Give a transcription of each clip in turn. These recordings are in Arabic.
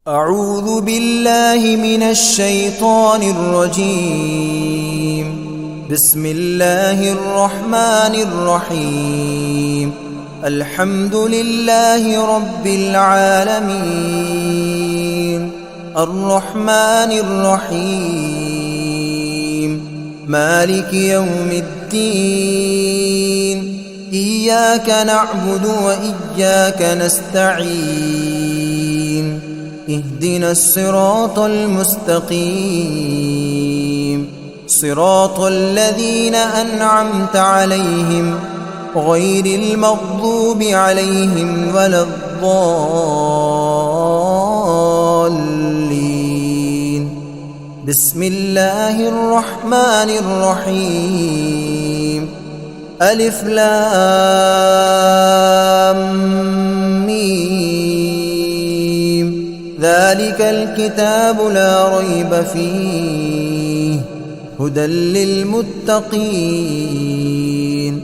أعوذ بالله من الشيطان الرجيم. بسم الله الرحمن الرحيم. الحمد لله رب العالمين، الرحمن الرحيم، مالك يوم الدين. إياك نعبد وإياك نستعين. اهدنا الصراط المستقيم، صراط الذين أنعمت عليهم غير المغضوب عليهم ولا الضالين. بسم الله الرحمن الرحيم. ألف لام ميم. ذلك الكتاب لا ريب فيه هدى للمتقين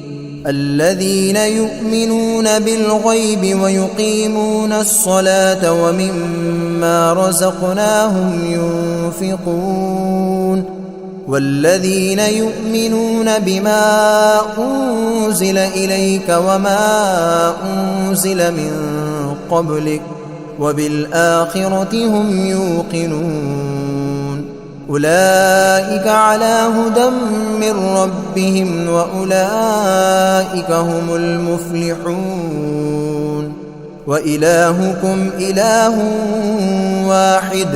الذين يؤمنون بالغيب ويقيمون الصلاة ومما رزقناهم ينفقون والذين يؤمنون بما أنزل إليك وما أنزل من قبلك وبالآخرة هم يوقنون. أولئك على هدى من ربهم وأولئك هم المفلحون. وإلهكم إله واحد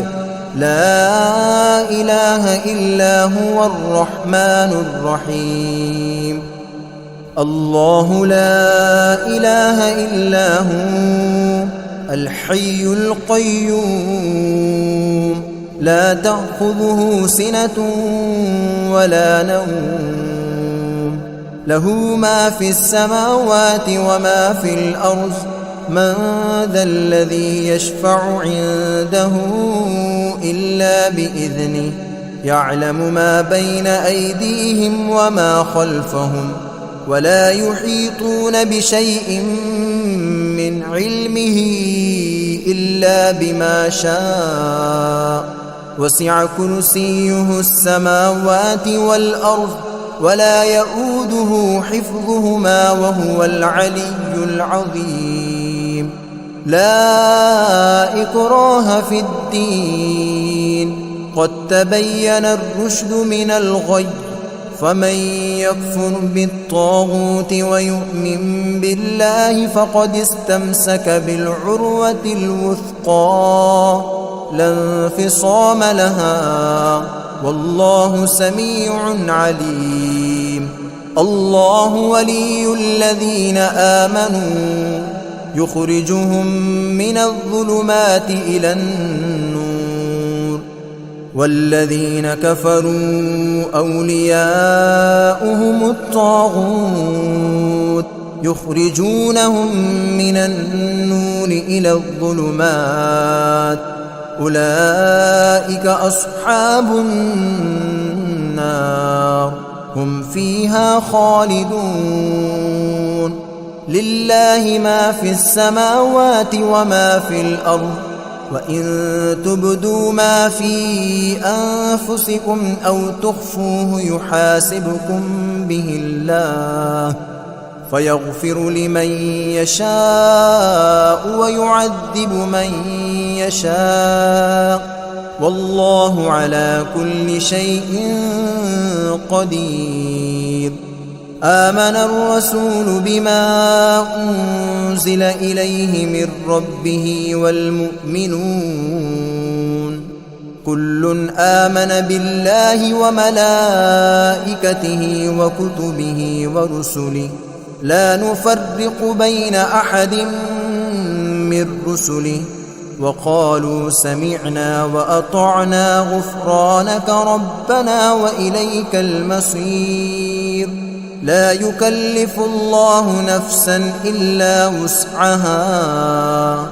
لا إله إلا هو الرحمن الرحيم. الله لا إله إلا هو الحي القيوم، لا تأخذه سنة ولا نوم، له ما في السماوات وما في الأرض. من ذا الذي يشفع عنده إلا بإذنه، يعلم ما بين أيديهم وما خلفهم، ولا يحيطون بشيء من علمه إلا بما شاء. وسع كرسيه السماوات والأرض ولا يؤوده حفظهما وهو العلي العظيم. لا إكراه في الدين، قد تبين الرشد من الغي. فمن يكفر بالطاغوت ويؤمن بالله فقد استمسك بالعروة الوثقى لا انفصام لها، والله سميع عليم. الله ولي الذين آمنوا يخرجهم من الظلمات إلى النور، والذين كفروا أولياؤهم الطاغوت يخرجونهم من النور إلى الظلمات. أولئك أصحاب النار هم فيها خالدون. لله ما في السماوات وما في الأرض، وإن تبدوا ما في أنفسكم أو تخفوه يحاسبكم به الله، فيغفر لمن يشاء ويعذب من يشاء، والله على كل شيء قدير. آمن الرسول بما أنزل إليه من ربه والمؤمنون كل آمن بالله وملائكته وكتبه ورسله لا نفرق بين أحد من رسله، وقالوا سمعنا وأطعنا غفرانك ربنا وإليك المصير. لا يكلف الله نفسا إلا وسعها،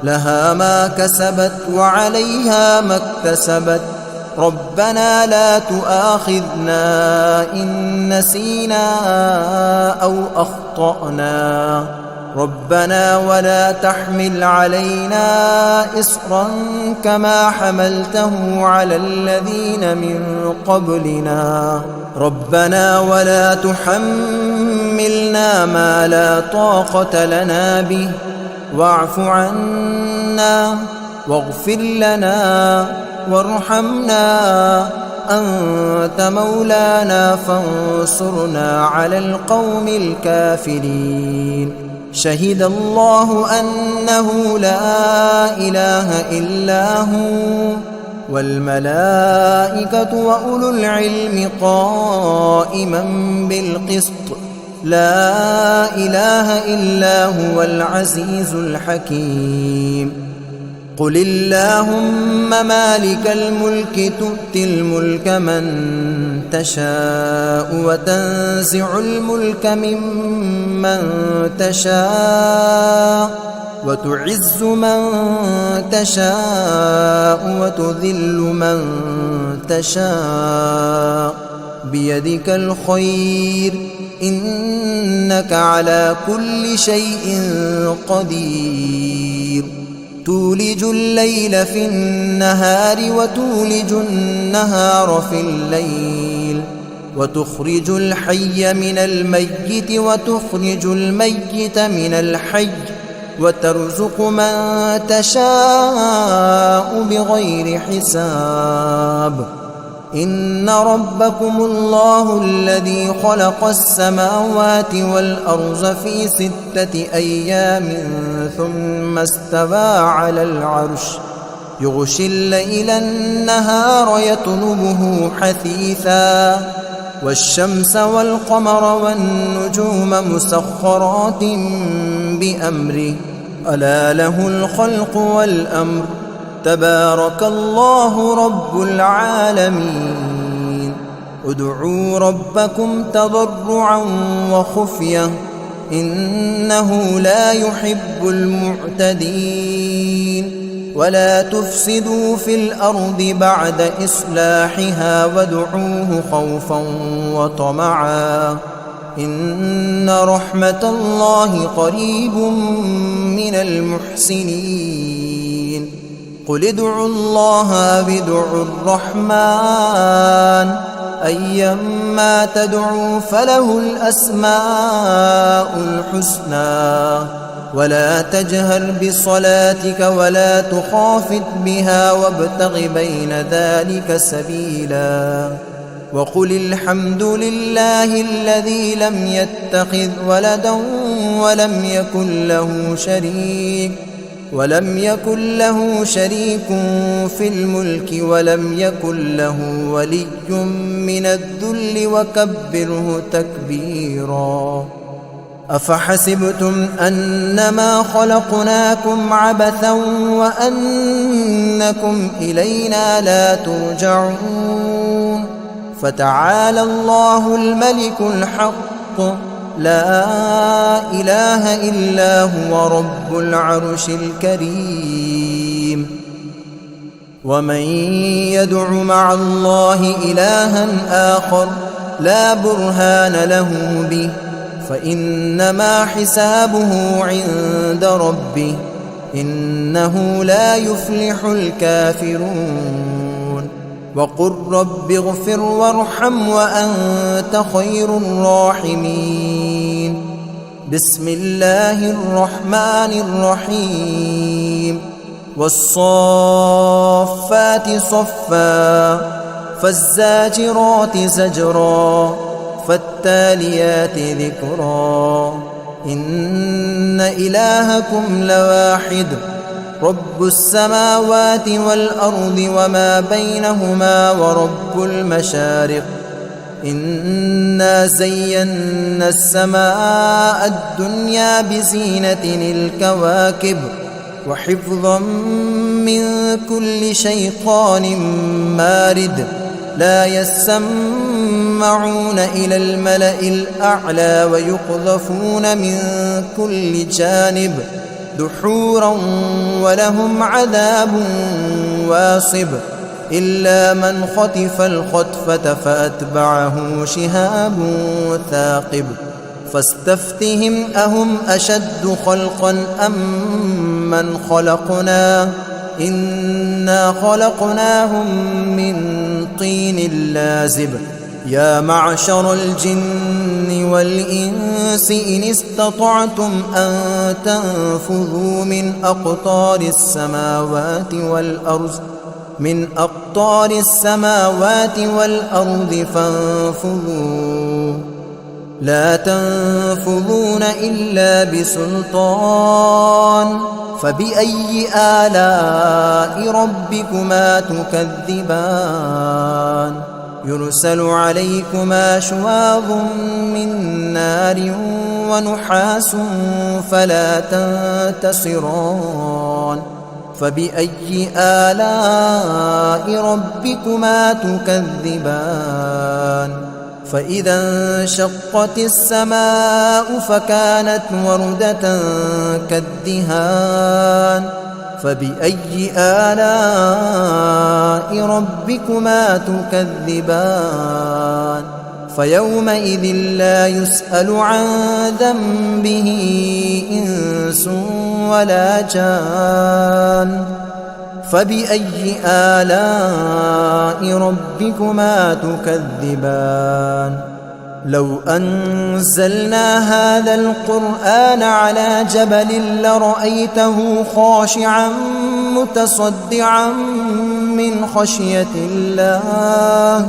لها ما كسبت وعليها ما اكتسبت. ربنا لا تؤاخذنا إن نسينا أو أخطأنا، ربنا ولا تحمل علينا إصرا كما حملته على الذين من قبلنا ربنا ولا تحملنا ما لا طاقة لنا به واعف عنا واغفر لنا وارحمنا أنت مولانا فانصرنا على القوم الكافرين شهد الله أنه لا إله إلا هو والملائكة وأولو العلم قائما بالقسط لا إله إلا هو العزيز الحكيم قل اللهم مالك الملك تؤتي الملك من تشاء وتنزع الملك ممن تشاء وتعز من تشاء وتذل من تشاء بيدك الخير إنك على كل شيء قدير تولج الليل في النهار وتولج النهار في الليل وتخرج الحي من الميت وتخرج الميت من الحي وترزق من تشاء بغير حساب إن ربكم الله الذي خلق السماوات والأرض في 6 أيام ثم استوى على العرش يغشي الليل النهار يطلبه حثيثا والشمس والقمر والنجوم مسخرات بأمره ألا له الخلق والأمر تبارك الله رب العالمين ادعوا ربكم تضرعا وخفية إنه لا يحب المعتدين ولا تفسدوا في الأرض بعد إصلاحها وادعوه خوفا وطمعا إن رحمة الله قريب من المحسنين قل ادعوا الله أو ادعوا الرحمن أيما تدعوا فله الأسماء الحسنى ولا تجهر بصلاتك ولا تخافت بها وابتغ بين ذلك سبيلا وقل الحمد لله الذي لم يتخذ ولدا ولم يكن له شريك في الملك ولم يكن له ولي من الذل وكبره تكبيرا أفحسبتم أنما خلقناكم عبثا وأنكم إلينا لا ترجعون فتعالى الله الملك الحق لا إله إلا هو رب العرش الكريم ومن يدع مع الله إلها آخر لا برهان له به فإنما حسابه عند ربه إنه لا يفلح الكافرون وقل رب اغفر وارحم وأنت خير الراحمين بسم الله الرحمن الرحيم والصافات صفا فالزاجرات زجرا فالتاليات ذكرا إن إلهكم لواحد رب السماوات والأرض وما بينهما ورب المشارق إنا زينا السماء الدنيا بزينة الكواكب وحفظا من كل شيطان مارد لا يسمعون إلى الملأ الأعلى ويقذفون من كل جانب دحورا ولهم عذاب واصب إلا من خطف الخطفة فأتبعه شهاب ثاقب فاستفتهم أهم أشد خلقا أم من خلقنا إنا خلقناهم من طين لازب يا معشر الجن والإنس إن استطعتم أن تنفذوا من أقطار السماوات والأرض فانفذوا لا تنفذون إلا بسلطان فبأي آلاء ربكما تكذبان يرسل عليكما شواظ من نار ونحاس فلا تنتصران فبأي آلاء ربكما تكذبان فإذا انشقت السماء فكانت وردة كالدهان فبأي آلاء ربكما تكذبان فيومئذ لا يسأل عن ذنبه إنس ولا جان فبأي آلاء ربكما تكذبان لو أنزلنا هذا القرآن على جبل لرأيته خاشعا متصدعا من خشية الله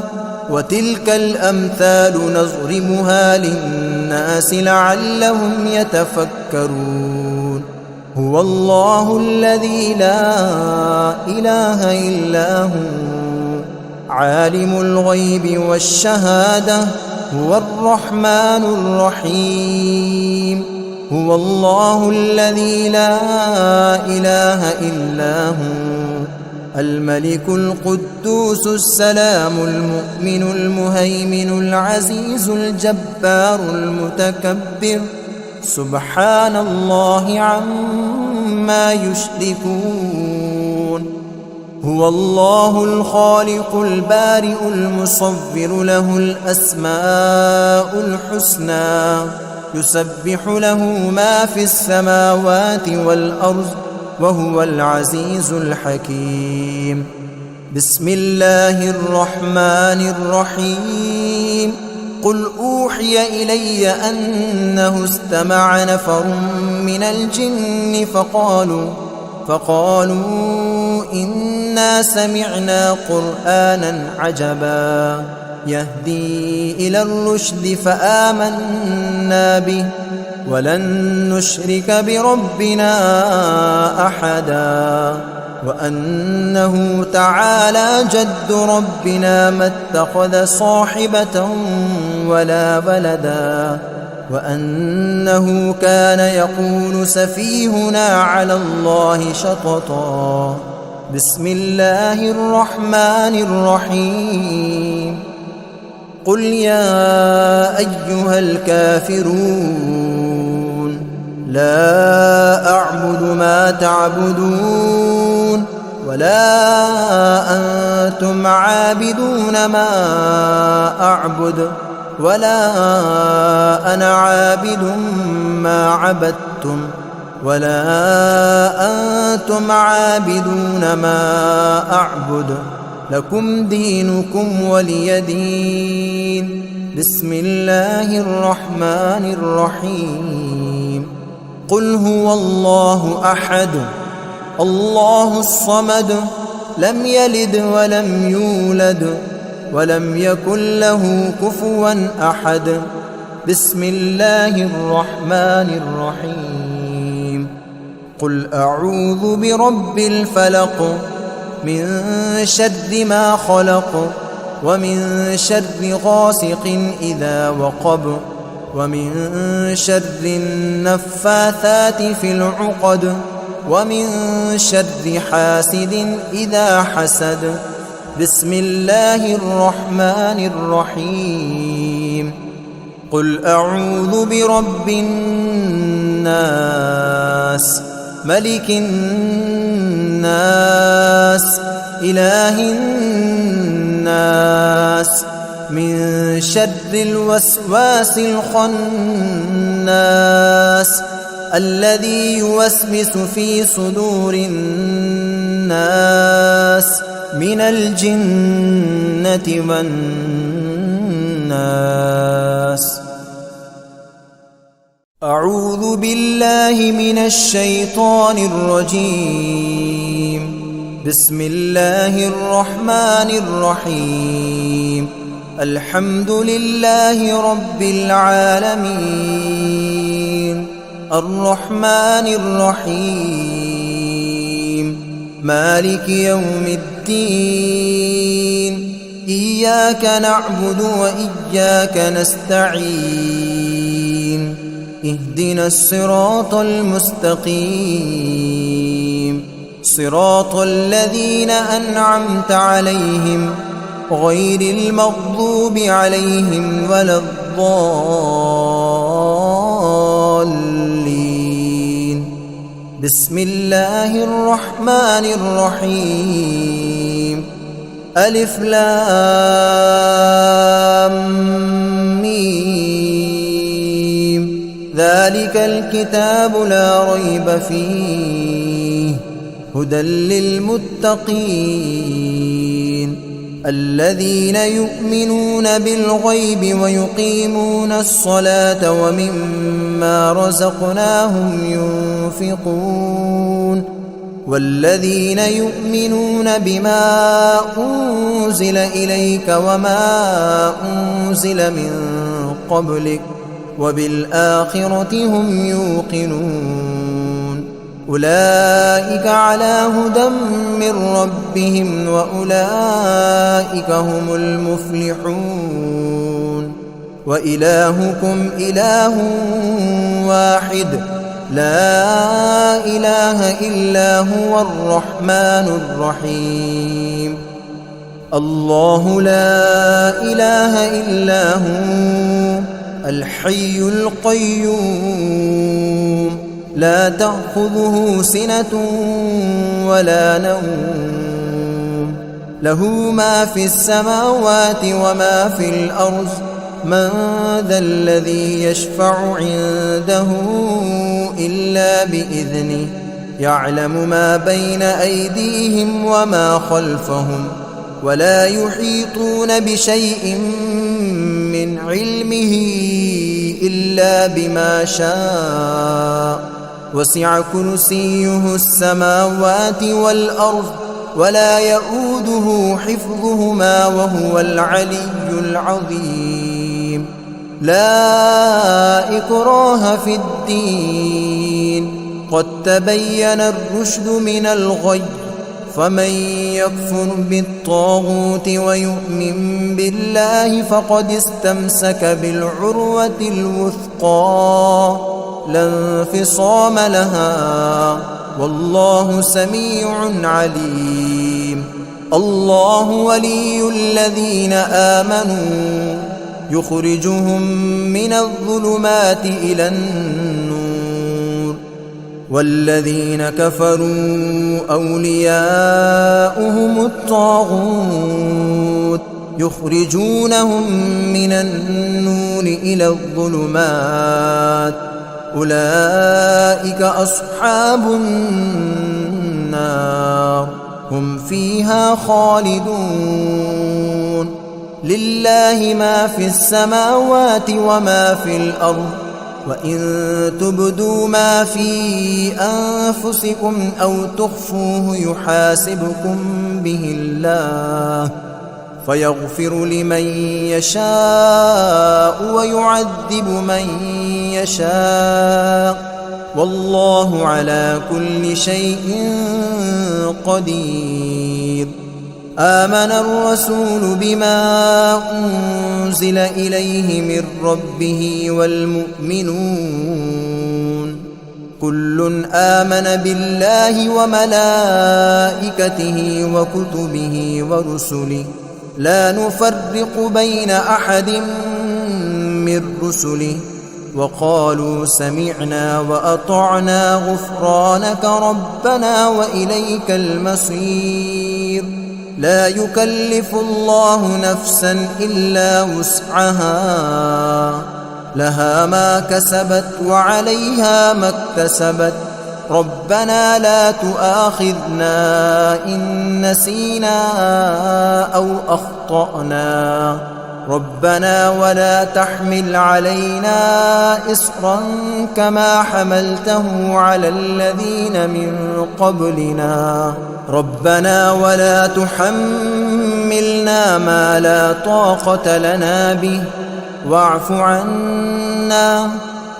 وتلك الأمثال نضربها للناس لعلهم يتفكرون هو الله الذي لا إله إلا هو عالم الغيب والشهادة هو الرحمن الرحيم هو الله الذي لا إله إلا هو الملك القدوس السلام المؤمن المهيمن العزيز الجبار المتكبر سبحان الله عما يشركون هو الله الخالق البارئ المصور له الأسماء الحسنى يسبح له ما في السماوات والأرض وهو العزيز الحكيم بسم الله الرحمن الرحيم قل أوحي إلي أنه استمع نفر من الجن فقالوا إنا سمعنا قرآنا عجبا يهدي إلى الرشد فآمنا به ولن نشرك بربنا أحدا وأنه تعالى جد ربنا ما اتخذ صاحبة ولا ولدا وأنه كان يقول سفيهنا على الله شططا بسم الله الرحمن الرحيم قل يا أيها الكافرون لا أعبد ما تعبدون ولا أنتم عابدون ما أعبد ولا أنا عابد ما عبدتم ولا أنتم عابدون ما أعبد لكم دينكم ولي دين بسم الله الرحمن الرحيم قل هو الله أحد الله الصمد لم يلد ولم يولد ولم يكن له كفوا أحد بسم الله الرحمن الرحيم قل أعوذ برب الفلق من شر ما خلق ومن شر غاسق إذا وقب ومن شر النفاثات في العقد ومن شر حاسد إذا حسد بسم الله الرحمن الرحيم قل أعوذ برب الناس ملك الناس إله الناس من شر الوسواس الخناس الذي يوسوس في صدور الناس من الجنة والناس. أعوذ بالله من الشيطان الرجيم. بسم الله الرحمن الرحيم. الحمد لله رب العالمين الرحمن الرحيم مالك يوم الدين إياك نعبد وإياك نستعين اهدنا الصراط المستقيم صراط الذين أنعمت عليهم غير المغضوب عليهم ولا الضالين. بسم الله الرحمن الرحيم. ألف لام ميم ذلك الكتاب لا ريب فيه هدى للمتقين الذين يؤمنون بالغيب ويقيمون الصلاة ومما رزقناهم ينفقون والذين يؤمنون بما أنزل إليك وما أنزل من قبلك وبالآخرة هم يوقنون أولئك على هدى من ربهم وأولئك هم المفلحون. وإلهكم إله واحد لا إله إلا هو الرحمن الرحيم. الله لا إله إلا هو الحي القيوم لا تأخذه سنة ولا نوم له ما في السماوات وما في الأرض من ذا الذي يشفع عنده إلا بإذنه يعلم ما بين أيديهم وما خلفهم ولا يحيطون بشيء من علمه إلا بما شاء وسع كرسيه السماوات والأرض ولا يؤوده حفظهما وهو العلي العظيم. لا إكراه في الدين قد تبين الرشد من الغي فمن يكفر بالطاغوت ويؤمن بالله فقد استمسك بالعروة الوثقى لا انفصام لها والله سميع عليم. الله ولي الذين آمنوا يخرجهم من الظلمات إلى النور والذين كفروا أولياؤهم الطاغوت يخرجونهم من النور إلى الظلمات أولئك أصحاب النار هم فيها خالدون. لله ما في السماوات وما في الأرض وإن تبدوا ما في أنفسكم أو تخفوه يحاسبكم به الله فيغفر لمن يشاء ويعذب من يشاء والله على كل شيء قدير. آمن الرسول بما أنزل إليه من ربه والمؤمنون كل آمن بالله وملائكته وكتبه ورسله لا نفرق بين أحد من رسله وقالوا سمعنا وأطعنا غفرانك ربنا وإليك المصير. لا يكلف الله نفسا إلا وسعها لها ما كسبت وعليها ما اكتسبت ربنا لا تؤاخذنا إن نسينا أو أخطأنا ربنا ولا تحمل علينا إصرا كما حملته على الذين من قبلنا ربنا ولا تحملنا ما لا طاقة لنا به واعف عنا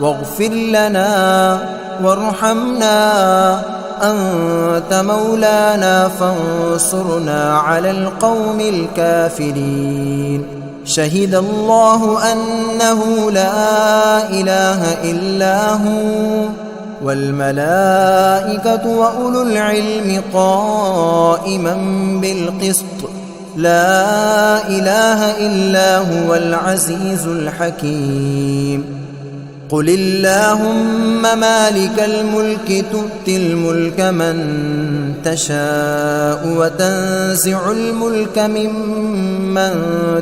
واغفر لنا وارحمنا أنت مولانا فانصرنا على القوم الكافرين شهد الله أنه لا إله إلا هو والملائكة وأولو العلم قائما بالقسط لا إله إلا هو العزيز الحكيم قل اللهم مالك الملك تؤتي الملك من تشاء وتنزع الملك ممن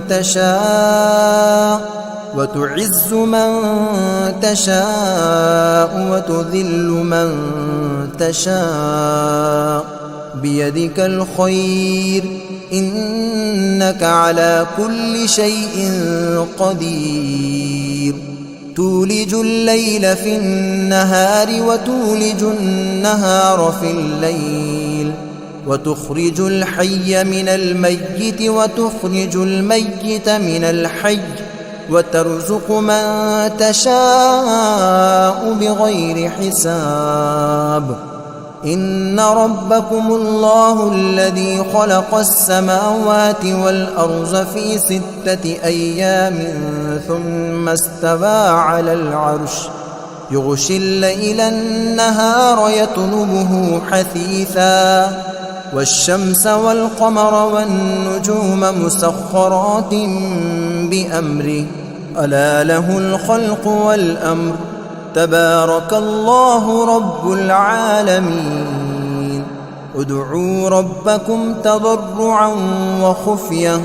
تشاء وتعز من تشاء وتذل من تشاء بيدك الخير إنك على كل شيء قدير تولج الليل في النهار وتولج النهار في الليل وتخرج الحي من الميت وتخرج الميت من الحي وترزق من تشاء بغير حساب إن ربكم الله الذي خلق السماوات والأرض في 6 أيام ثم استوى على العرش يغشي الليل النهار يطلبه حثيثا والشمس والقمر والنجوم مسخرات بأمره ألا له الخلق والأمر تبارك الله رب العالمين ادعوا ربكم تضرعا وخفية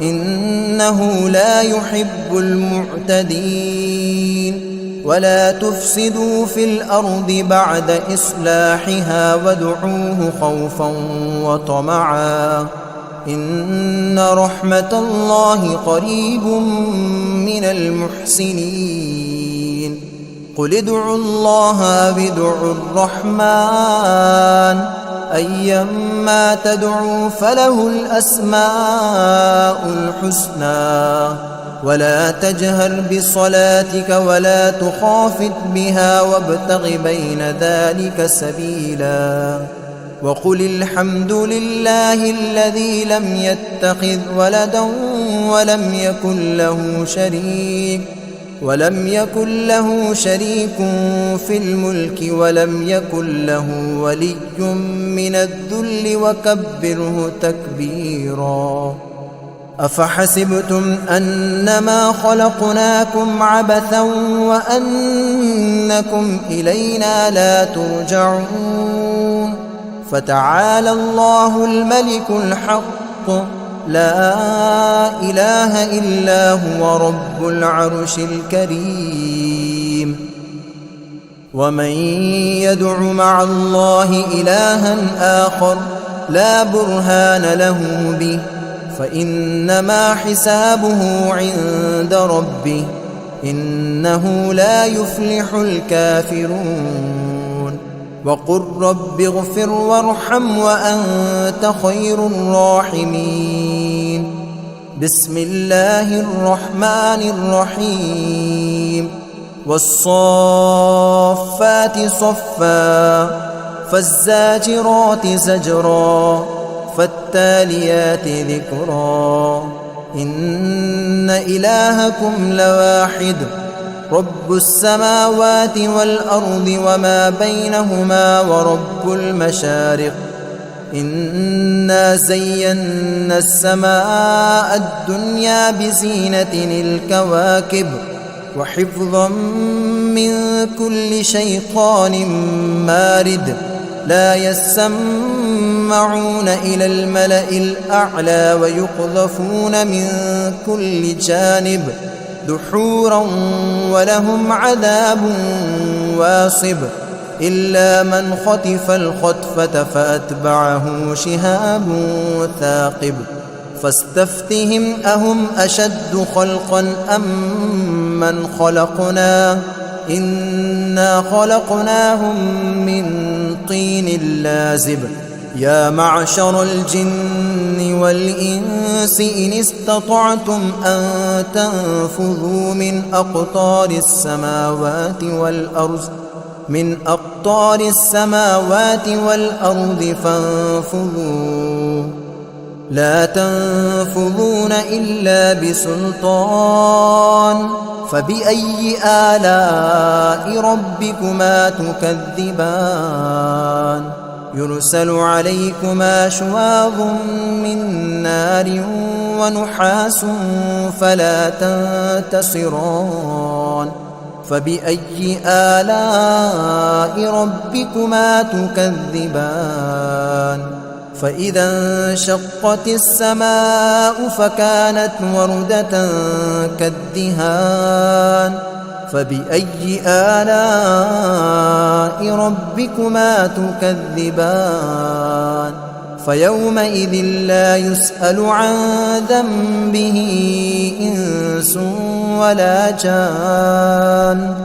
إنه لا يحب المعتدين ولا تفسدوا في الأرض بعد إصلاحها وادعوه خوفا وطمعا إن رحمة الله قريب من المحسنين قل ادعوا الله ادعوا الرحمن أيما تدعوا فله الأسماء الحسنى ولا تجهر بصلاتك ولا تخافت بها وابتغ بين ذلك سبيلا وقل الحمد لله الذي لم يتخذ ولدا ولم يكن له شريك في الملك ولم يكن له ولي من الذل وكبره تكبيرا أفحسبتم أنما خلقناكم عبثا وأنكم إلينا لا ترجعون فتعالى الله الملك الحق لا إله إلا هو رب العرش الكريم ومن يدع مع الله إلها آخر لا برهان له به فإنما حسابه عند ربه إنه لا يفلح الكافرون وقل رب اغفر وارحم وأنت خير الراحمين بسم الله الرحمن الرحيم والصافات صفا فالزاجرات زجرا فالتاليات ذكرا إن إلهكم لواحد رب السماوات والأرض وما بينهما ورب المشارق إنا زينا السماء الدنيا بزينة الكواكب وحفظا من كل شيطان مارد لا يسمعون يسمعون إلى الملأ الأعلى ويقذفون من كل جانب دحورا ولهم عذاب واصب إلا من خطف الخطفة فأتبعه شهاب ثاقب فاستفتهم أهم أشد خلقا أم من خلقنا إنا خلقناهم من طين لازب يا معشر الجن والإنس إن استطعتم أن تنفذوا من أقطار السماوات والأرض فانفذوا لا تنفذون إلا بسلطان فبأي آلاء ربكما تكذبان يرسل عليكما شواظ من نار ونحاس فلا تنتصران فبأي آلاء ربكما تكذبان فإذا انشقت السماء فكانت وردة كالدهان فبأي آلاء ربكما تكذبان فيومئذ لا يسأل عن ذنبه إنس ولا جان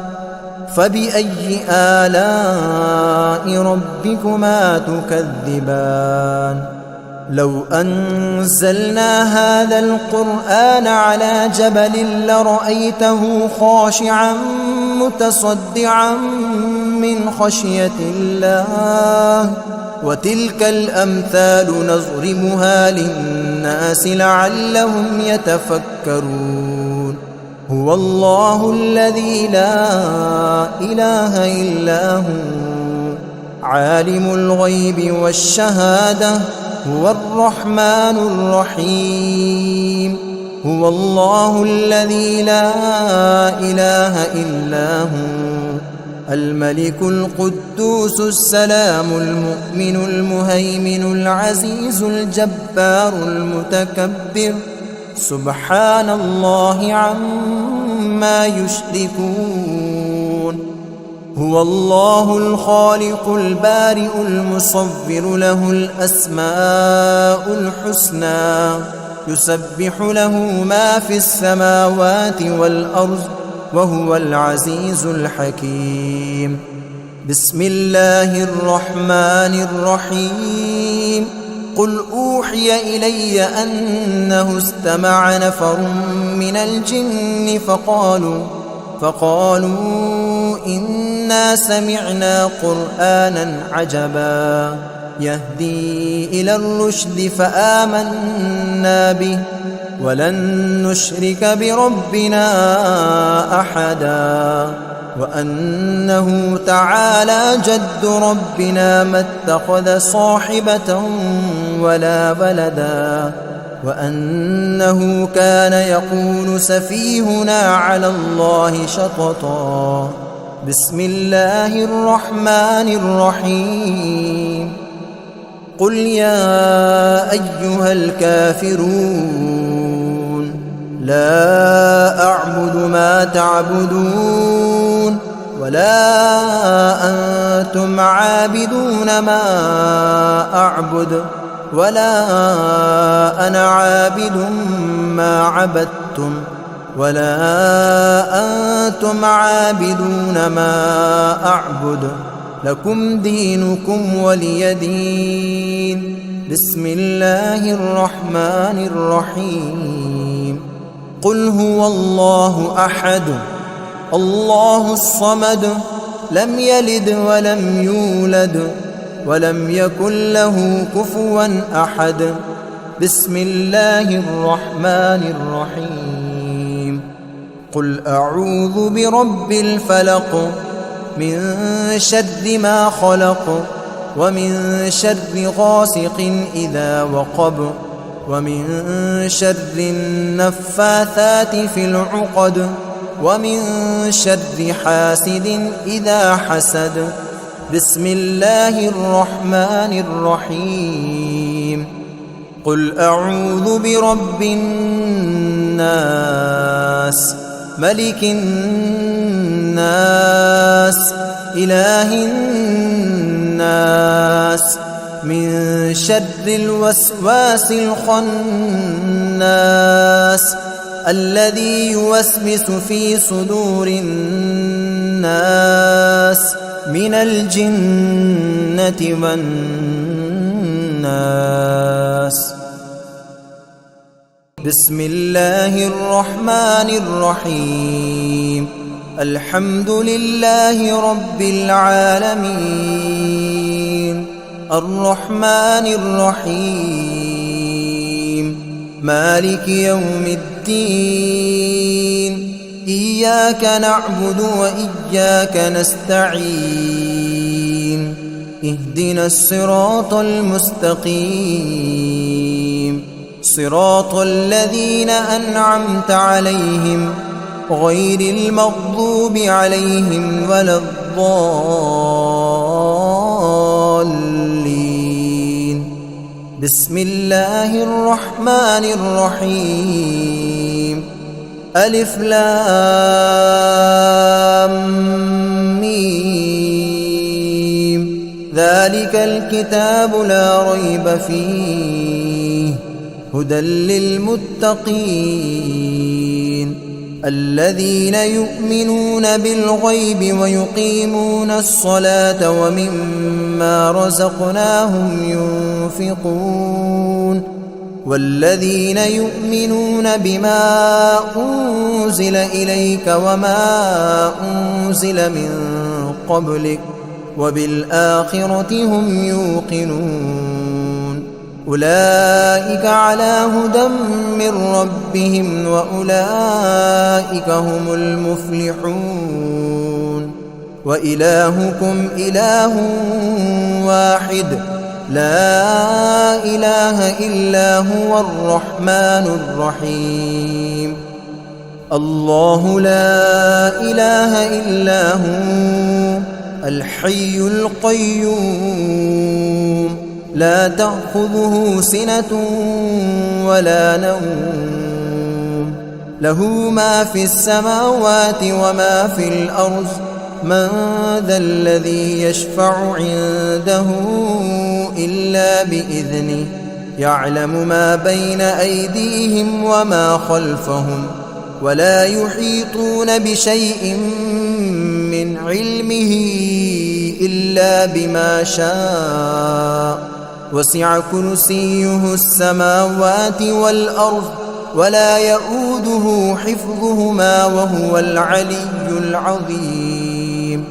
فبأي آلاء ربكما تكذبان لو أنزلنا هذا القرآن على جبل لرأيته خاشعا متصدعا من خشية الله وتلك الأمثال نضربها للناس لعلهم يتفكرون هو الله الذي لا إله إلا هو عالم الغيب والشهادة هو الرحمن الرحيم هو الله الذي لا إله إلا هو الملك القدوس السلام المؤمن المهيمن العزيز الجبار المتكبر سبحان الله عما يشركون هو الله الخالق البارئ المصور له الأسماء الحسنى يسبح له ما في السماوات والأرض وهو العزيز الحكيم بسم الله الرحمن الرحيم قل أوحي إلي أنه استمع نفر من الجن فقالوا إنا سمعنا قرآنا عجبا يهدي إلى الرشد فآمنا به ولن نشرك بربنا أحدا وأنه تعالى جد ربنا ما اتخذ صاحبة ولا ولدا وأنه كان يقول سفيهنا على الله شططا بسم الله الرحمن الرحيم قل يا أيها الكافرون لا أعبد ما تعبدون ولا أنتم عابدون ما أعبد ولا أنا عابد ما عبدتم ولا أنتم عابدون ما أعبد لكم دينكم ولي دين بسم الله الرحمن الرحيم قل هو الله أحد الله الصمد لم يلد ولم يولد ولم يكن له كفوا أحد بسم الله الرحمن الرحيم قل أعوذ برب الفلق من شر ما خلق ومن شر غاسق إذا وقب ومن شر النفاثات في العقد ومن شر حاسد إذا حسد بسم الله الرحمن الرحيم قل أعوذ برب الناس ملك الناس إله الناس من شر الوسواس الخناس الذي يوسوس في صدور الناس من الجنة والناس بسم الله الرحمن الرحيم الحمد لله رب العالمين الرحمن الرحيم مالك يوم الدين إياك نعبد وإياك نستعين اهدنا الصراط المستقيم صراط الذين أنعمت عليهم غير المغضوب عليهم ولا الضالين بسم الله الرحمن الرحيم ألف لام ميم ذلك الكتاب لا ريب فيه هدى للمتقين الذين يؤمنون بالغيب ويقيمون الصلاة ومما رزقناهم ينفقون والذين يؤمنون بما أنزل إليك وما أنزل من قبلك وبالآخرة هم يوقنون أولئك على هدى من ربهم وأولئك هم المفلحون وإلهكم إله واحد لا إله إلا هو الرحمن الرحيم الله لا إله إلا هو الحي القيوم لا تأخذه سنة ولا نوم له ما في السماوات وما في الأرض من ذا الذي يشفع عنده إلا بإذنه يعلم ما بين أيديهم وما خلفهم ولا يحيطون بشيء من علمه إلا بما شاء وسع كرسيه السماوات والأرض ولا يؤوده حفظهما وهو العلي العظيم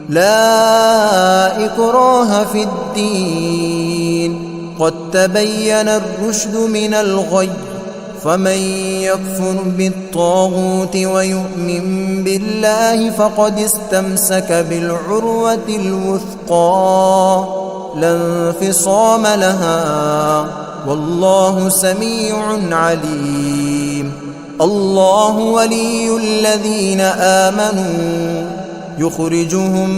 لا إكراه في الدين قد تبين الرشد من الغي فمن يكفر بالطاغوت ويؤمن بالله فقد استمسك بالعروة الوثقى لا انفصام لها والله سميع عليم الله ولي الذين آمنوا يخرجهم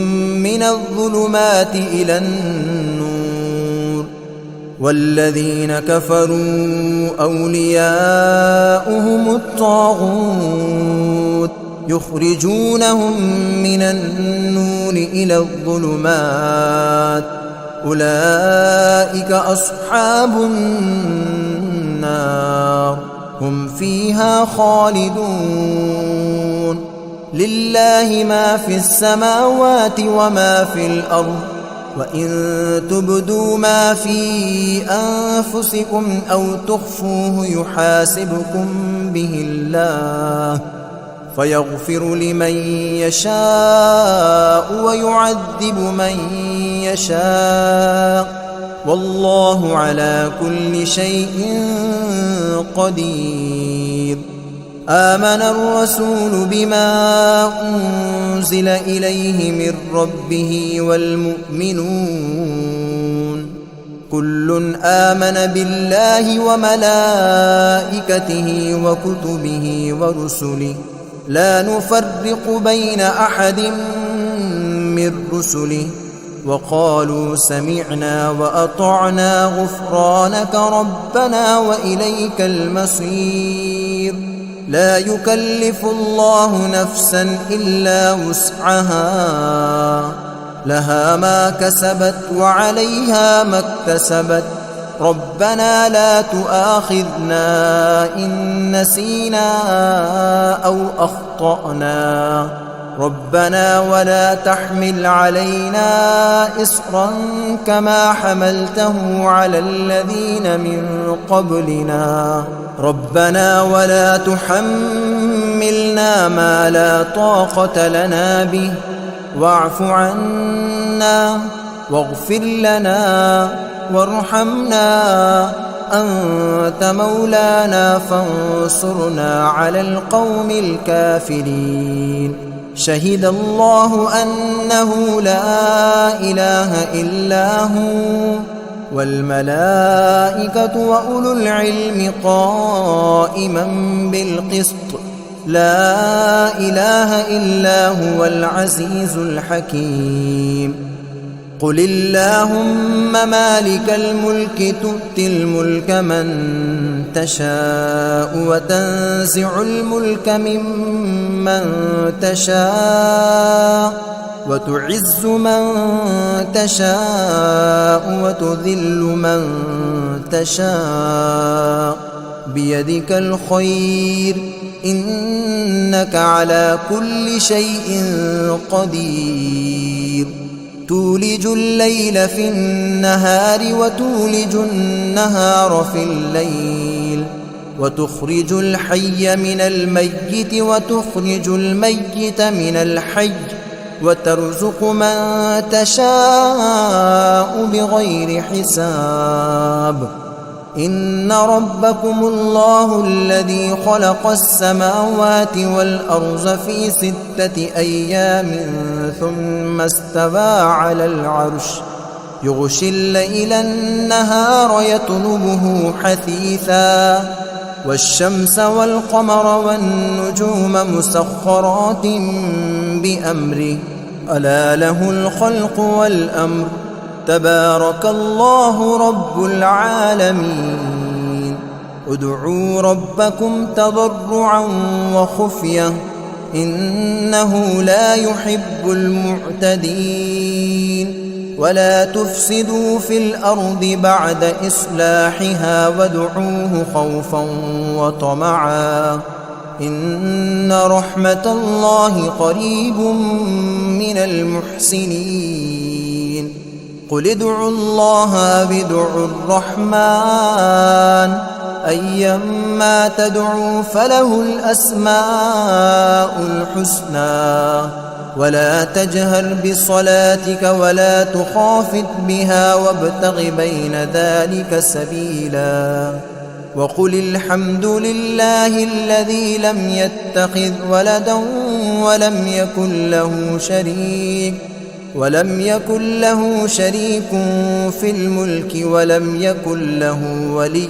من الظلمات إلى النور والذين كفروا أولياؤهم الطاغوت يخرجونهم من النور إلى الظلمات أولئك أصحاب النار هم فيها خالدون لله ما في السماوات وما في الأرض وإن تبدوا ما في أنفسكم أو تخفوه يحاسبكم به الله فيغفر لمن يشاء ويعذب من يشاء والله على كل شيء قدير آمن الرسول بما أنزل إليه من ربه والمؤمنون كل آمن بالله وملائكته وكتبه ورسله لا نفرق بين أحد من رسله وقالوا سمعنا وأطعنا غفرانك ربنا وإليك المصير. لا يكلف الله نفسا إلا وسعها، لها ما كسبت وعليها ما اكتسبت. ربنا لا تؤاخذنا إن نسينا أو أخطأنا، ربنا ولا تحمل علينا إصرا كما حملته على الذين من قبلنا، ربنا ولا تحملنا ما لا طاقة لنا به، واعف عنا واغفر لنا وارحمنا، أنت مولانا فانصرنا على القوم الكافرين. شهد الله أنه لا إله إلا هو والملائكة وأولو العلم قائما بالقسط، لا إله إلا هو العزيز الحكيم. قل اللهم مالك الملك تؤتي الملك من تشاء وتنزع الملك ممن تشاء وتعز من تشاء وتذل من تشاء، بيدك الخير إنك على كل شيء قدير. تولج الليل في النهار وتولج النهار في الليل، وتخرج الحي من الميت وتخرج الميت من الحي، وترزق من تشاء بغير حساب. إن ربكم الله الذي خلق السماوات والأرض في 6 أيام ثم استوى على العرش، يغشي الليل النهار يطلبه حثيثا، والشمس والقمر والنجوم مسخرات بأمره، ألا له الخلق والأمر، تبارك الله رب العالمين. ادعوا ربكم تضرعا وخفية إنه لا يحب المعتدين. ولا تفسدوا في الأرض بعد إصلاحها وادعوه خوفا وطمعا إن رحمة الله قريب من المحسنين. قل ادعوا الله وادعوا الرحمن أيما تدعوا فله الأسماء الحسنى. ولا تجهر بصلاتك ولا تخافت بها وابتغ بين ذلك سبيلا. وقل الحمد لله الذي لم يتخذ ولدا ولم يكن له شريك في الملك ولم يكن له ولي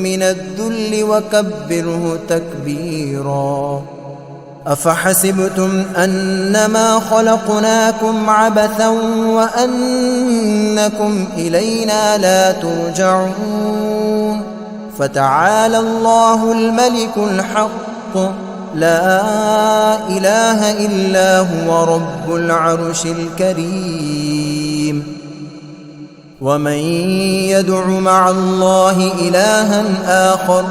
من الذل وكبره تكبيرا. أفحسبتم أنما خلقناكم عبثا وأنكم إلينا لا ترجعون. فتعالى الله الملك الحق لا إله إلا هو رب العرش الكريم. ومن يدع مع الله إلها آخر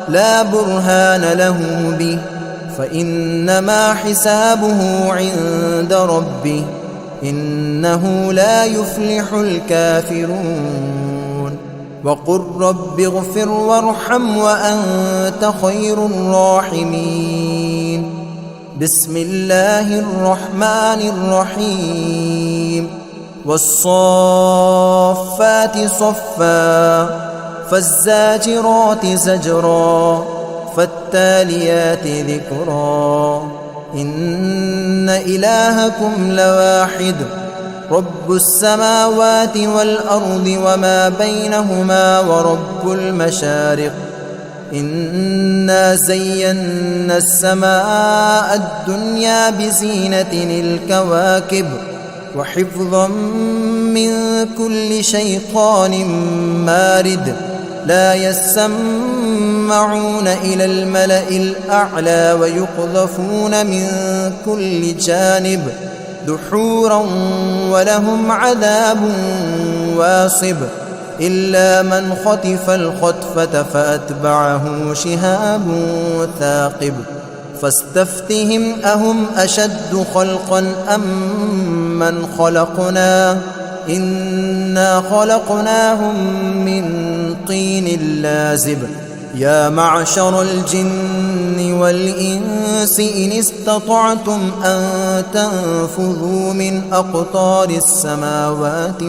لا برهان له به فإنما حسابه عند ربه إنه لا يفلح الكافرون. وقل رب اغفر وارحم وأنت خير الراحمين. بسم الله الرحمن الرحيم. والصافات صفا فالزاجرات زجرا فالتاليات ذكرا. إن إلهكم لواحد رب السماوات والأرض وما بينهما ورب المشارق. إنا زينا السماء الدنيا بزينة الكواكب وحفظا من كل شيطان مارد لا يسمعون إلى الملأ الأعلى ويقذفون من كل جانب دحورا ولهم عذاب واصب إلا من خطف الخطفة فأتبعه شهاب ثاقب فاستفتهم أهم أشد خلقا أم من خلقنا إنا خلقناهم من طين لازب يا معشر الجن والإنس إن استطعتم أن تنفذوا من أقطار السماوات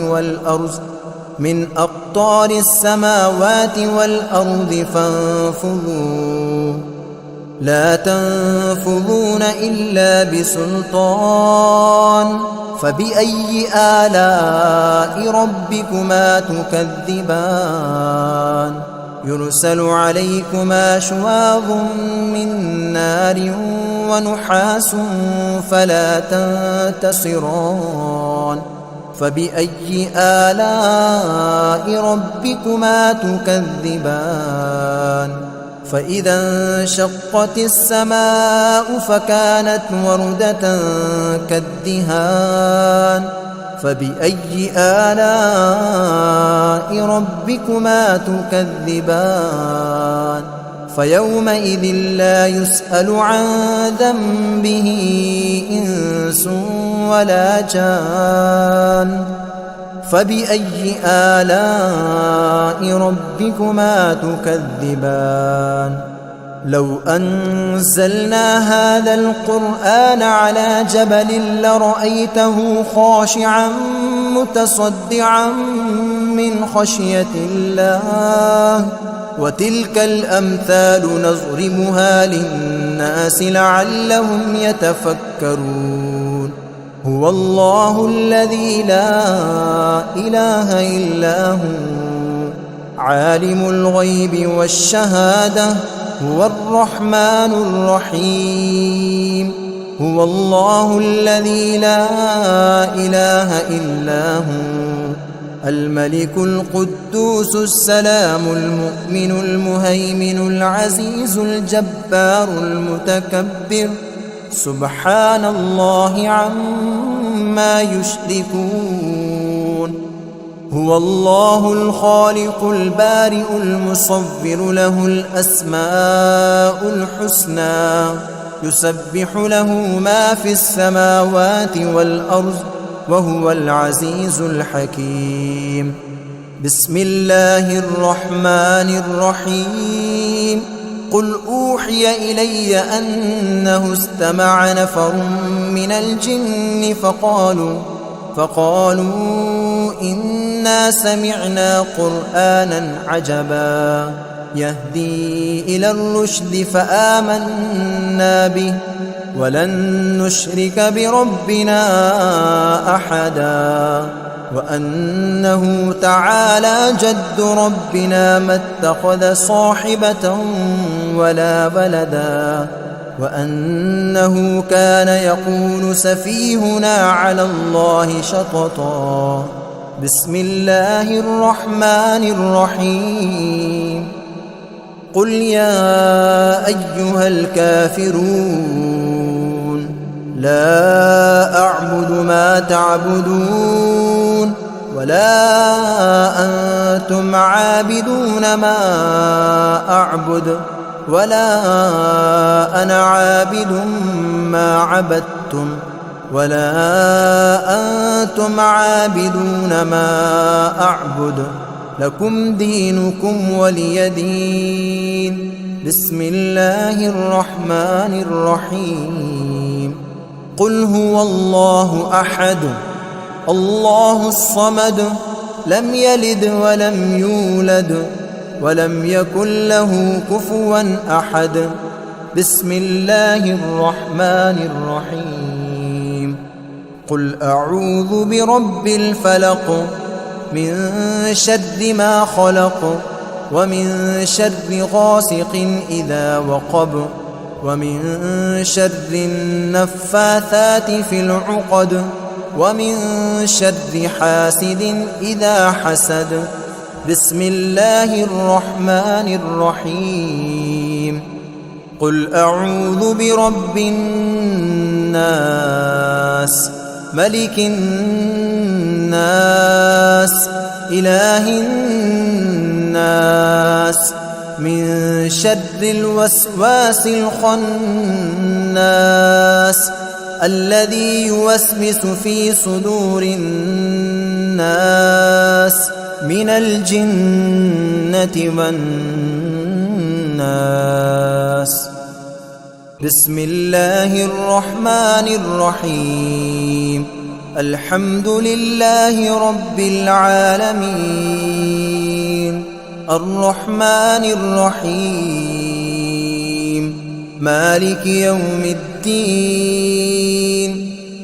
والأرض فانفذوا لا تنفذون إلا بسلطان فبأي آلاء ربكما تكذبان يرسل عليكما شواظ من نار ونحاس فلا تنتصران فبأي آلاء ربكما تكذبان فإذا انشقت السماء فكانت وردة كالدهان فبأي آلاء ربكما تكذبان فيومئذ لا يسأل عن ذنبه إنس ولا جان فبأي آلاء ربكما تكذبان لو أنزلنا هذا القرآن على جبل لرأيته خاشعا متصدعا من خشية الله وتلك الأمثال نضربها للناس لعلهم يتفكرون هو الله الذي لا إله إلا هو عالم الغيب والشهادة هو الرحمن الرحيم هو الله الذي لا إله إلا هو الملك القدوس السلام المؤمن المهيمن العزيز الجبار المتكبر سبحان الله عما يشركون هو الله الخالق البارئ المصور له الأسماء الحسنى يسبح له ما في السماوات والأرض وهو العزيز الحكيم بسم الله الرحمن الرحيم قل أوحي إلي أنه استمع نفر من الجن فقالوا إنا سمعنا قرآنا عجبا يهدي إلى الرشد فآمنا به ولن نشرك بربنا أحدا وأنه تعالى جد ربنا ما اتخذ صاحبة ولا ولدا وأنه كان يقول سفيهنا على الله شططا بسم الله الرحمن الرحيم قل يا أيها الكافرون لا أعبد ما تعبدون ولا أنتم عابدون ما أعبد ولا أنا عابد ما عبدتم ولا أنتم عابدون ما أعبد لكم دينكم ولي دين بسم الله الرحمن الرحيم قل هو الله أحد الله الصمد لم يلد ولم يولد ولم يكن له كفوا أحد بسم الله الرحمن الرحيم قل أعوذ برب الفلق من شر ما خلق ومن شر غاسق إذا وقب ومن شر النفاثات في العقد ومن شر حاسد إذا حسد. بسم الله الرحمن الرحيم. قل أعوذ برب الناس ملك الناس إله الناس من شر الوسواس الخناس الذي يوسوس في صدور الناس من الجنة والناس. بسم الله الرحمن الرحيم. الحمد لله رب العالمين الرحمن الرحيم مالك يوم الدين.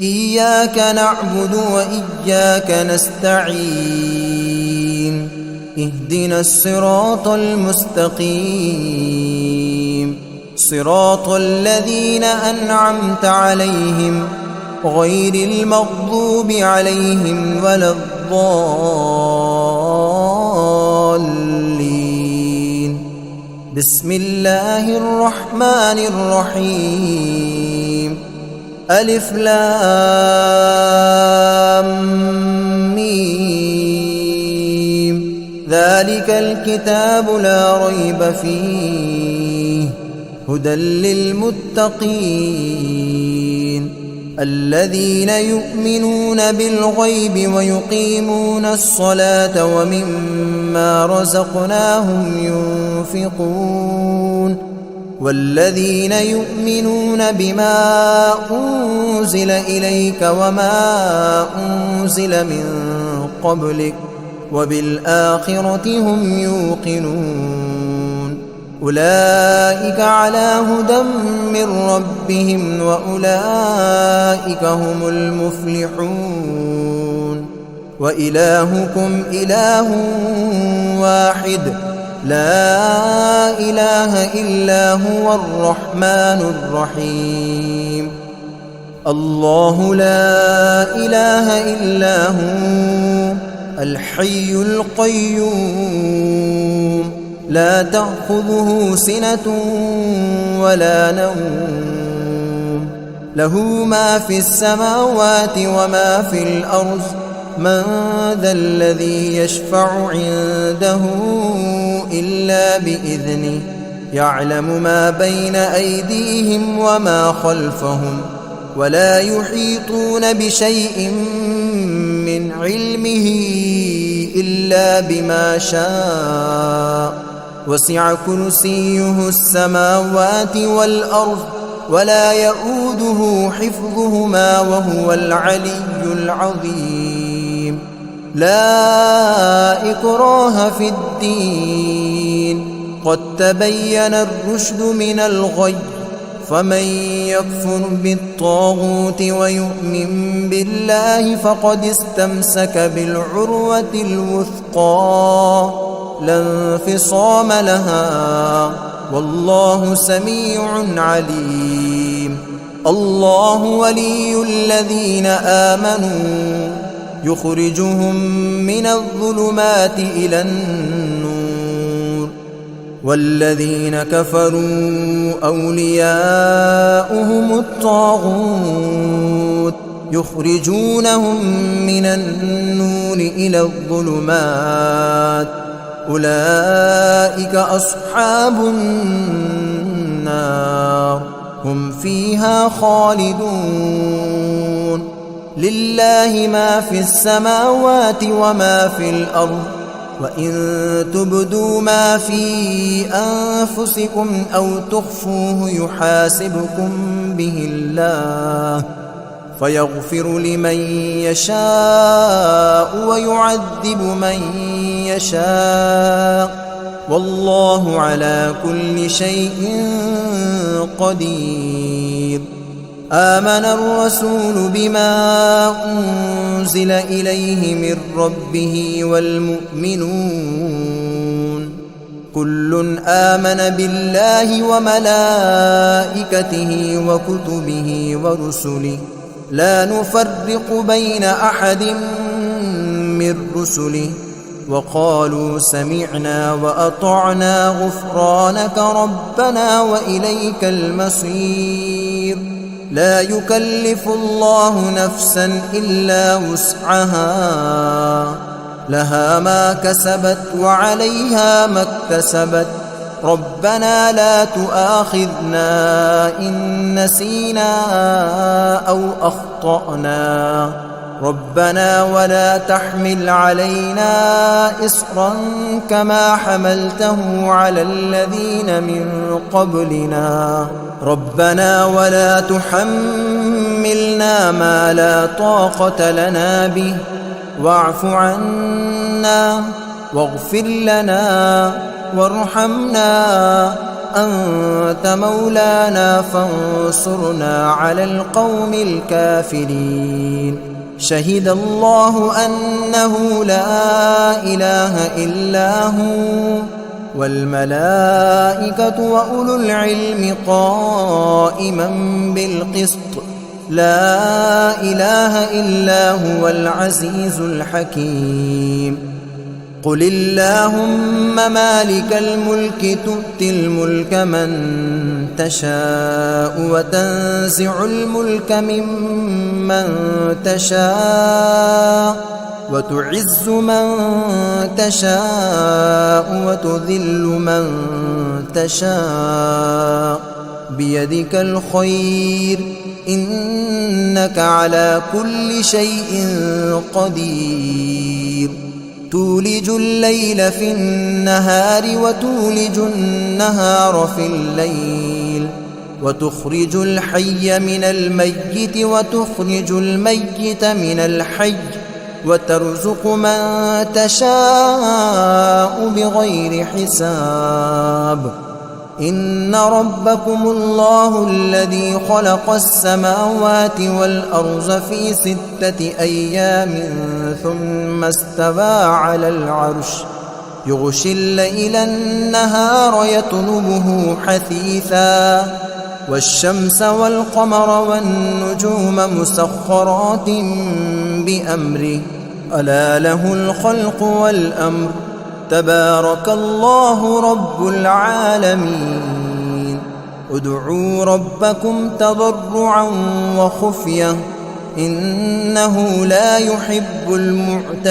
إياك نعبد وإياك نستعين. اهدنا الصراط المستقيم صراط الذين أنعمت عليهم غير المغضوب عليهم ولا الضالين. بسم الله الرحمن الرحيم. ألف لام ميم. ذلك الكتاب لا ريب فيه هدى للمتقين الذين يؤمنون بالغيب ويقيمون الصلاة ومما رزقناهم ينفقون والذين يؤمنون بما أنزل إليك وما أنزل من قبلك وبالآخرة هم يوقنون. أولئك على هدى من ربهم وأولئك هم المفلحون. وإلهكم إله واحد لا إله إلا هو الرحمن الرحيم. الله لا إله إلا هو الحي القيوم لا تأخذه سنة ولا نوم له ما في السماوات وما في الأرض. من ذا الذي يشفع عنده إلا بإذنه يعلم ما بين أيديهم وما خلفهم ولا يحيطون بشيء من علمه إلا بما شاء. وسع كرسيه السماوات والأرض ولا يؤوده حفظهما وهو العلي العظيم. لا إكراه في الدين قد تبين الرشد من الغي. فمن يكفر بالطاغوت ويؤمن بالله فقد استمسك بالعروة الوثقى لا انفصام لها والله سميع عليم. الله ولي الذين آمنوا يخرجهم من الظلمات إلى النور والذين كفروا أولياؤهم الطاغوت يخرجونهم من النور إلى الظلمات. أولئك أصحاب النار هم فيها خالدون. لله ما في السماوات وما في الأرض وإن تبدوا ما في أنفسكم أو تخفوه يحاسبكم به الله فيغفر لمن يشاء ويعذب من يشاء والله على كل شيء قدير. آمن الرسول بما أنزل إليه من ربه والمؤمنون كل آمن بالله وملائكته وكتبه ورسله لا نفرق بين أحد من رسله وقالوا سمعنا وأطعنا غفرانك ربنا وإليك المصير. لا يكلف الله نفسا إلا وسعها، لها ما كسبت وعليها ما اكتسبت. ربنا لا تؤاخذنا إن نسينا أو أخطأنا، ربنا ولا تحمل علينا إصرا كما حملته على الذين من قبلنا، ربنا ولا تحملنا ما لا طاقة لنا به، واعف عنا واغفر لنا وارحمنا، أنت مولانا فانصرنا على القوم الكافرين. شهد الله أنه لا إله إلا هو والملائكة وأولو العلم قائما بالقسط، لا إله إلا هو العزيز الحكيم. قل اللهم مالك الملك تؤتي الملك من تشاء وتنزع الملك ممن تشاء وتعز من تشاء وتذل من تشاء، بيدك الخير إنك على كل شيء قدير. تولج الليل في النهار وتولج النهار في الليل، وتخرج الحي من الميت وتخرج الميت من الحي، وترزق من تشاء بغير حساب. إن ربكم الله الذي خلق السماوات والأرض في 6 أيام ثم استوى على العرش، يغشي الليل النهار يطلبه حثيثا، والشمس والقمر والنجوم مسخرات بأمره، ألا له الخلق والأمر، تبارك الله رب العالمين. ادعوا ربكم تضرعا وخفية إنه لا يحب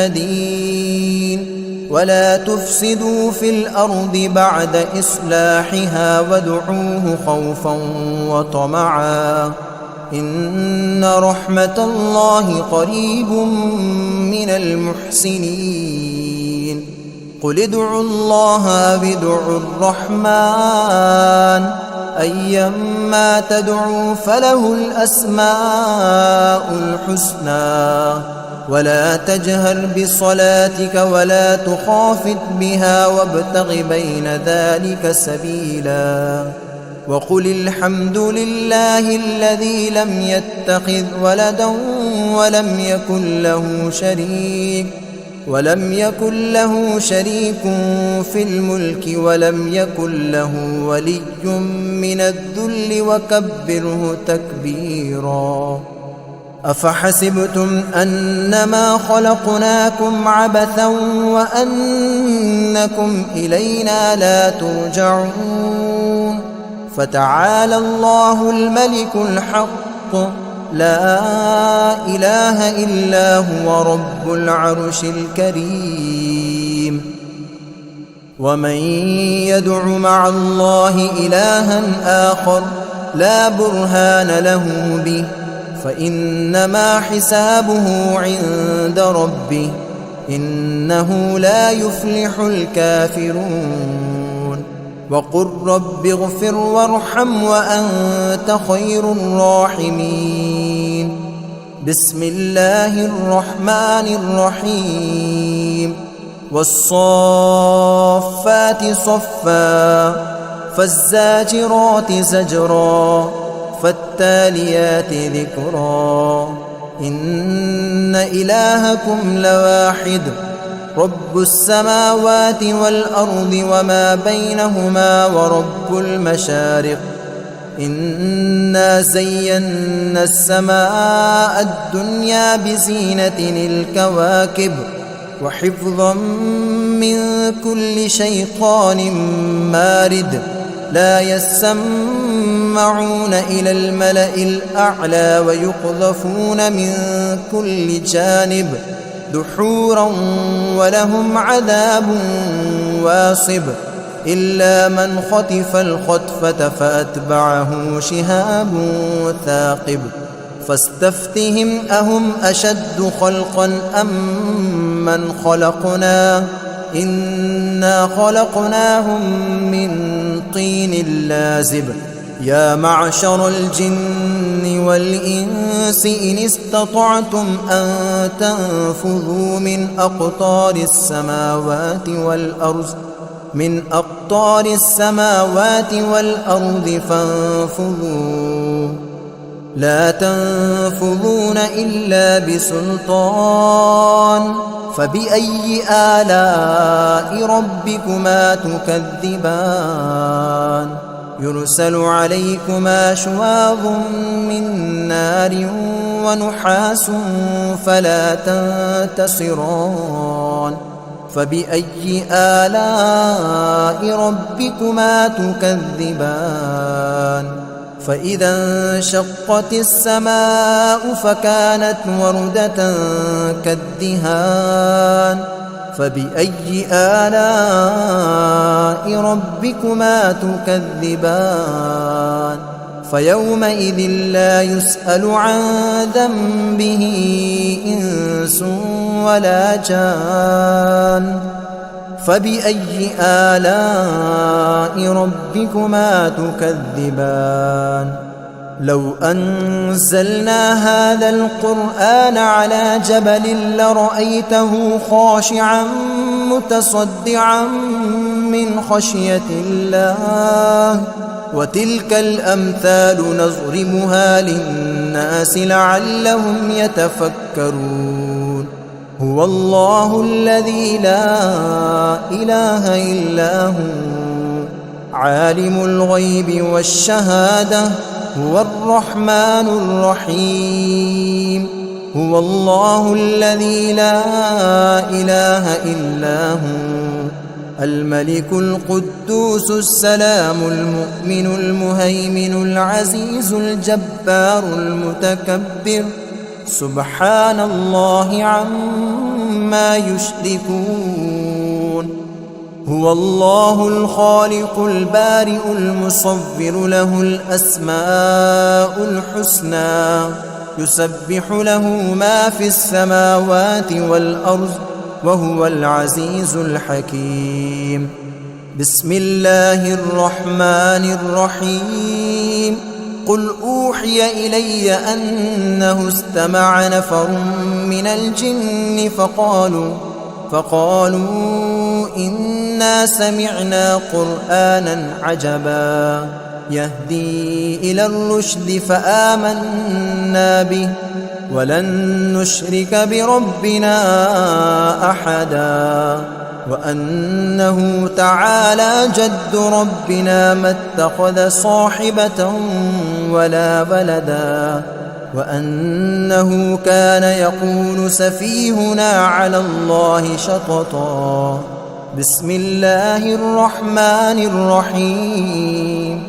المعتدين. ولا تفسدوا في الأرض بعد إصلاحها وادعوه خوفا وطمعا إن رحمة الله قريب من المحسنين. قل ادعوا الله وادعوا الرحمن أيما تدعوا فله الأسماء الحسنى. ولا تجهر بصلاتك ولا تخافت بها وابتغ بين ذلك سبيلا. وقل الحمد لله الذي لم يتخذ ولدا ولم يكن له شريك في الملك ولم يكن له ولي من الذل وكبره تكبيرا. أفحسبتم أنما خلقناكم عبثا وأنكم إلينا لا ترجعون. فتعالى الله الملك الحق لا إله إلا هو رب العرش الكريم. ومن يدع مع الله إلها آخر لا برهان له به فإنما حسابه عند ربه إنه لا يفلح الكافرون. وقل رب اغفر وارحم وأنت خير الراحمين. بسم الله الرحمن الرحيم. والصافات صفا فالزاجرات زجرا فالتاليات ذكرا. إن إلهكم لواحد رب السماوات والأرض وما بينهما ورب المشارق. إنا زينا السماء الدنيا بزينة الكواكب وحفظا من كل شيطان مارد لا يسمعون إلى الملأ الأعلى ويقذفون من كل جانب دحورا ولهم عذاب واصب إلا من خطف الخطفة فأتبعه شهاب ثاقب فاستفتهم أهم أشد خلقا أم من خلقنا إنا خلقناهم من طين لازب يا معشر الجن والإنس إن استطعتم أن تنفذوا من أقطار السماوات والأرض فانفذوا لا تنفذون إلا بسلطان فبأي آلاء ربكما تكذبان يرسل عليكما شواظ من نار ونحاس فلا تنتصران فبأي آلاء ربكما تكذبان فإذا انشقت السماء فكانت وردة كالدهان فبأي آلاء ربكما تكذبان فيومئذ لا يسأل عن ذنبه إنس ولا جان فبأي آلاء ربكما تكذبان لو أنزلنا هذا القرآن على جبل لرأيته خاشعا متصدعا من خشية الله وتلك الأمثال نضربها للناس لعلهم يتفكرون هو الله الذي لا إله إلا هو عالم الغيب والشهادة هو الرحمن الرحيم هو الله الذي لا إله إلا هو الملك القدوس السلام المؤمن المهيمن العزيز الجبار المتكبر سبحان الله عما يشركون هو الله الخالق البارئ المصور له الأسماء الحسنى يسبح له ما في السماوات والأرض وهو العزيز الحكيم بسم الله الرحمن الرحيم قل أوحي إلي أنه استمع نفر من الجن فقالوا إنا سمعنا قرآنا عجبا يهدي إلى الرشد فآمنا به ولن نشرك بربنا أحدا وأنه تعالى جد ربنا ما اتخذ صاحبة ولا ولدا وأنه كان يقول سفيهنا على الله شططا بسم الله الرحمن الرحيم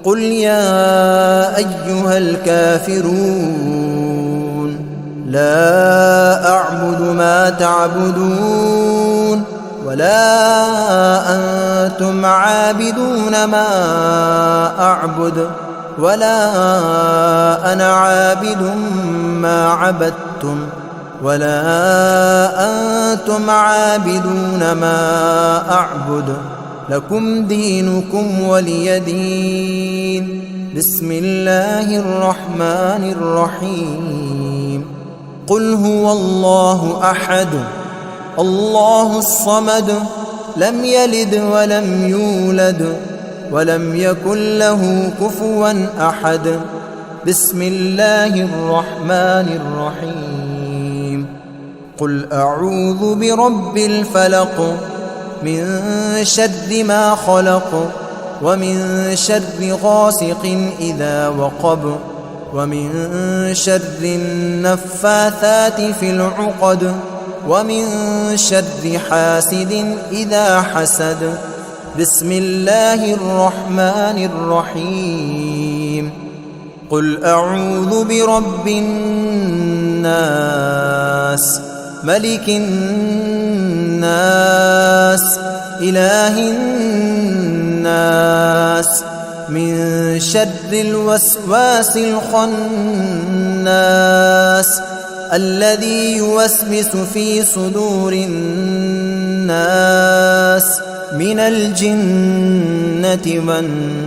قل يا أيها الكافرون لا أعبد ما تعبدون ولا أنتم عابدون ما أعبد ولا أنا عابد ما عبدتم ولا أنتم عابدون ما أعبد لكم دينكم ولي دين بسم الله الرحمن الرحيم قل هو الله أحد الله الصمد لم يلد ولم يولد ولم يكن له كفوا أحد بسم الله الرحمن الرحيم قل أعوذ برب الفلق من شر ما خلق ومن شر غاسق إذا وقب ومن شر النفاثات في العقد ومن شر حاسد إذا حسد. بسم الله الرحمن الرحيم. قل أعوذ برب الناس ملك الناس إله الناس من شر الوسواس الخناس الذي يوسوس في صدور الناس من الجنة والناس.